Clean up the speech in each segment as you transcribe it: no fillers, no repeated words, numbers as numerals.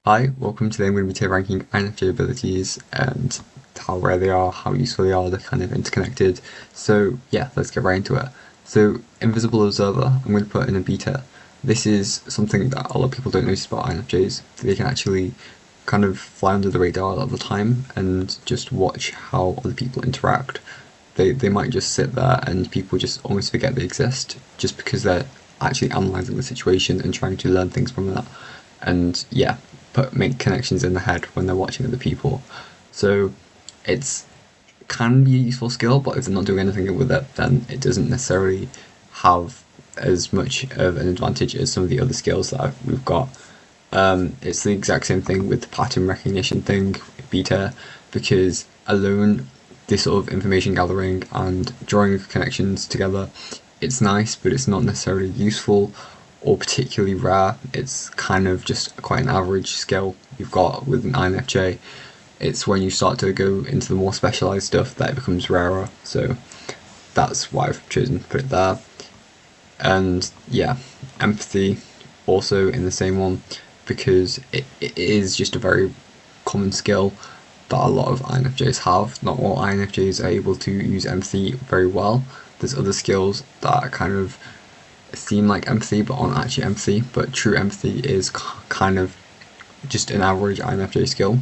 Hi, welcome. Today I'm going to be ranking INFJ abilities and how rare they are, how useful they are, they're kind of interconnected. So yeah, let's get right into it. So Invisible Observer, I'm going to put in a beta. This is something that a lot of people don't notice about INFJs. They can actually kind of fly under the radar a lot of the time and just watch how other people interact. They might just sit there and people just almost forget they exist just because they're actually analysing the situation and trying to learn things from that. And yeah, make connections in the head when they're watching other people. So it's can be a useful skill, but if they're not doing anything with it, then it doesn't necessarily have as much of an advantage as some of the other skills that we've got. It's the exact same thing with the pattern recognition thing, beta, because alone, this sort of information gathering and drawing connections together, it's nice, but it's not necessarily useful or particularly rare. It's kind of just quite an average skill you've got with an INFJ. It's when you start to go into the more specialized stuff that it becomes rarer. So that's why I've chosen to put it there. And yeah, empathy also in the same one because it is just a very common skill that a lot of INFJs have. Not all INFJs are able to use empathy very well. There's other skills that kind of seem like empathy but aren't actually empathy, but true empathy is kind of just an average INFJ skill.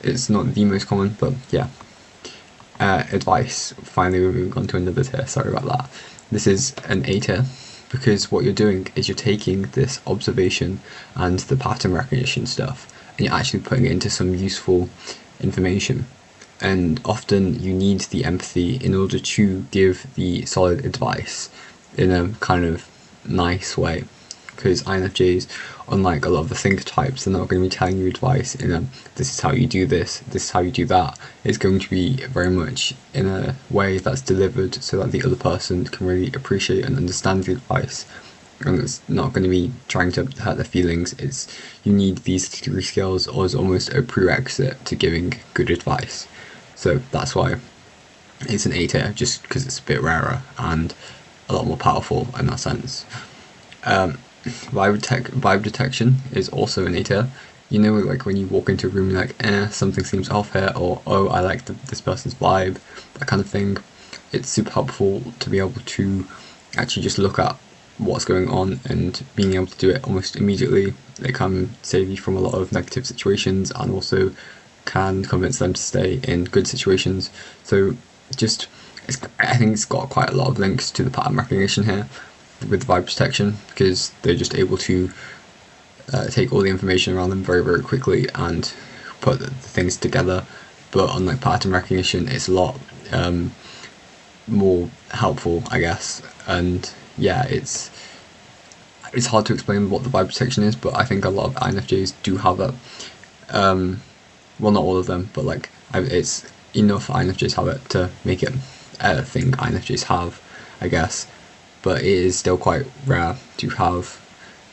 It's not the most common, but yeah. Advice. Finally, we're moving on to another tier. Sorry about that. This is an A tier because what you're doing is you're taking this observation and the pattern recognition stuff and you're actually putting it into some useful information. And often you need the empathy in order to give the solid advice in a kind of nice way, because INFJs, unlike a lot of the thinker types, they're not going to be telling you advice in a this is how you do this is how you do that. It's going to be very much in a way that's delivered so that the other person can really appreciate and understand the advice, and it's not going to be trying to hurt their feelings. It's you need these three skills as almost a prerequisite to giving good advice. So that's why it's an A tier, just because it's a bit rarer and a lot more powerful in that sense. Vibe detection is also an A tier. You know, like when you walk into a room, you're like, something seems off here, or oh, I like this person's vibe, that kind of thing. It's super helpful to be able to actually just look at what's going on and being able to do it almost immediately. It can save you from a lot of negative situations and also can convince them to stay in good situations. So just I think it's got quite a lot of links to the pattern recognition here with vibe detection because they're just able to take all the information around them very, very quickly and put the things together. But unlike pattern recognition, it's a lot more helpful, I guess. And yeah, it's hard to explain what the vibe detection is, but I think a lot of INFJs do have it. Well, not all of them, but like it's enough INFJs have it to make it a thing INFJs have, I guess. But it is still quite rare to have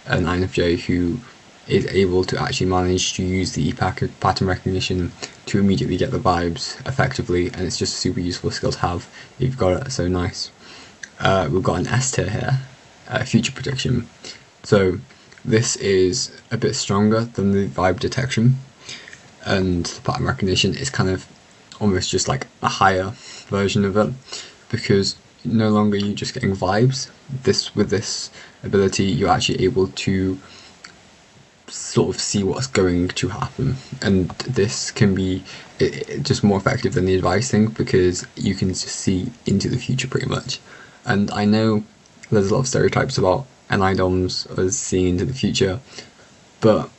an INFJ who is able to actually manage to use the pattern recognition to immediately get the vibes effectively, and it's just a super useful skill to have if you've got it. So nice. We've got an S tier here, future prediction. So this is a bit stronger than the vibe detection, and the pattern recognition is kind of almost just like a higher version of it, because no longer you're just getting vibes. With this ability, you're actually able to sort of see what's going to happen, and this can be just more effective than the advice thing because you can just see into the future pretty much. And I know there's a lot of stereotypes about NIDOMs as seeing into the future, but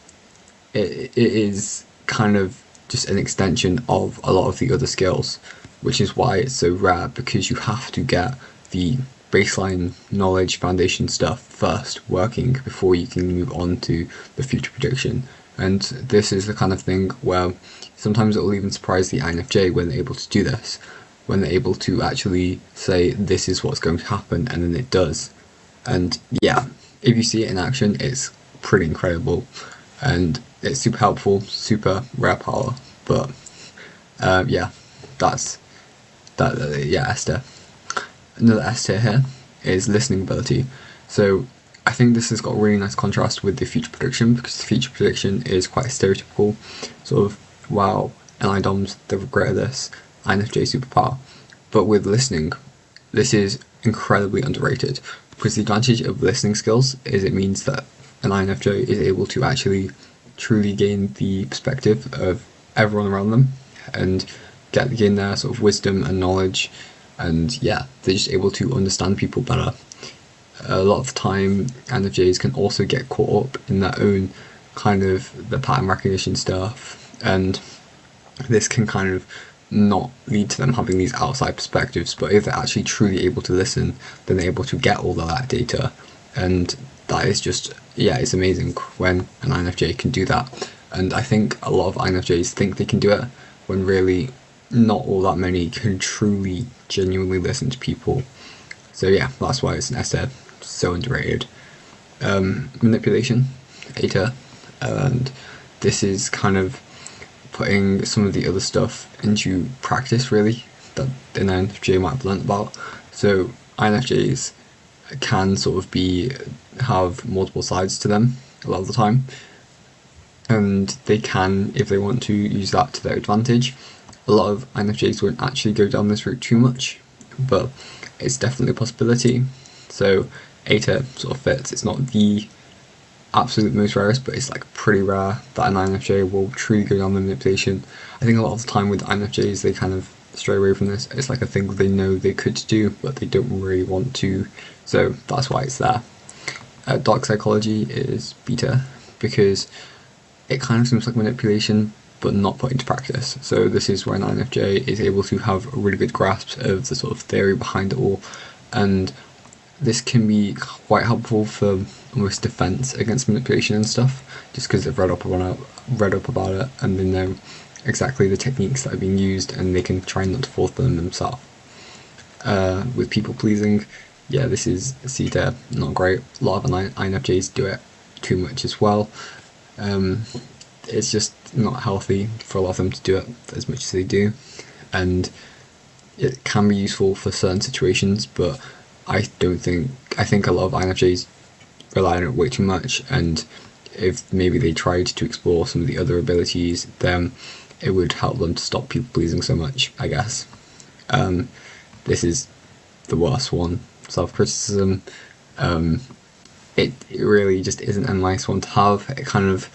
it is kind of just an extension of a lot of the other skills, which is why it's so rare, because you have to get the baseline knowledge foundation stuff first working before you can move on to the future prediction. And this is the kind of thing where sometimes it will even surprise the INFJ when they're able to do this, when they're able to actually say this is what's going to happen, and then it does. And yeah, if you see it in action, it's pretty incredible, and it's super helpful, super rare power. But yeah, that's that. Yeah, S tier. Another S tier here is listening ability. So I think this has got a really nice contrast with the future prediction, because the future prediction is quite a stereotypical sort of, wow, NI-DOMs, they've regretted this, INFJ superpower. But with listening, this is incredibly underrated, because the advantage of listening skills is it means that an INFJ is able to actually truly gain the perspective of everyone around them and gain their sort of wisdom and knowledge, and yeah, they're just able to understand people better. A lot of the time, INFJs can also get caught up in their own kind of the pattern recognition stuff, and this can kind of not lead to them having these outside perspectives. But if they're actually truly able to listen, then they're able to get all of that data, and that is just, yeah, it's amazing when an INFJ can do that. And I think a lot of INFJs think they can do it when really not all that many can truly genuinely listen to people. So yeah, that's why it's an essay, so underrated. Manipulation, eta, and this is kind of putting some of the other stuff into practice, really, that an INFJ might have learnt about. So INFJs can sort of have multiple sides to them a lot of the time, and they can, if they want to, use that to their advantage. A lot of INFJs won't actually go down this route too much, but it's definitely a possibility. So eta sort of fits. It's not the absolute most rarest, but it's like pretty rare that an INFJ will truly go down the manipulation. I think a lot of the time with INFJs, they kind of stray away from this. It's like a thing they know they could do, but they don't really want to. So that's why it's there. Dark psychology is beta, because it kind of seems like manipulation, but not put into practice. So this is where an INFJ is able to have a really good grasp of the sort of theory behind it all, and this can be quite helpful for almost defense against manipulation and stuff, just because they've read up about it and they know exactly the techniques that are being used, and they can try not to fall for them themselves. With people pleasing, yeah, this is CETA, not great. A lot of INFJs do it too much as well. It's just not healthy for a lot of them to do it as much as they do, and it can be useful for certain situations, but I think a lot of INFJs rely on it way too much, and if maybe they tried to explore some of the other abilities, then it would help them to stop people pleasing so much, I guess. This is the worst one, self-criticism. It really just isn't a nice one to have. It kind of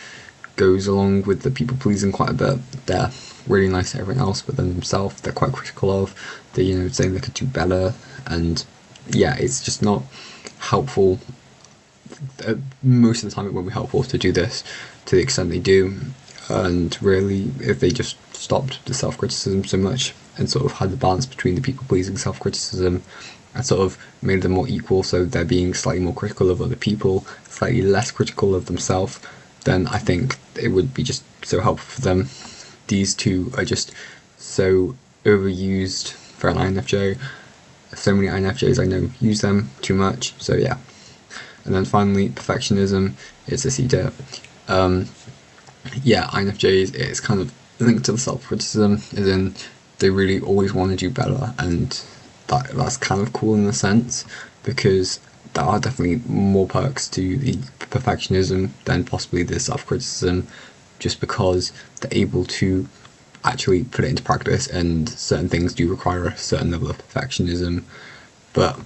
goes along with the people pleasing quite a bit. They're really nice to everyone else, but then themselves they're quite critical of. They saying they could do better, and yeah, it's just not helpful. Most of the time it won't be helpful to do this to the extent they do, and really if they just stopped the self-criticism so much and sort of had the balance between the people-pleasing self-criticism and sort of made them more equal, so they're being slightly more critical of other people, slightly less critical of themselves, then I think it would be just so helpful for them. These two are just so overused for an INFJ. So many INFJs I know use them too much, so yeah. And then finally, perfectionism is a CETA. Yeah, INFJs, it's kind of linked to the self-criticism, as in they really always want to do better, and that's kind of cool in a sense, because there are definitely more perks to the perfectionism than possibly the self-criticism, just because they're able to actually put it into practice, and certain things do require a certain level of perfectionism, but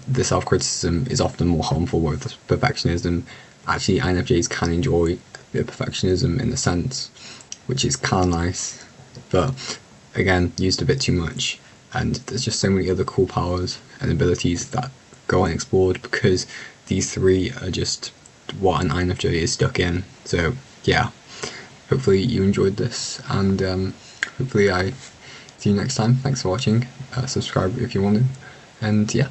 the self-criticism is often more harmful with perfectionism. Actually, INFJs can enjoy the perfectionism in a sense, which is kind of nice, but again, used a bit too much, and there's just so many other cool powers and abilities that go unexplored, because these three are just what an INFJ is stuck in. So yeah, hopefully you enjoyed this, and hopefully I see you next time. Thanks for watching. Subscribe if you want to, and yeah.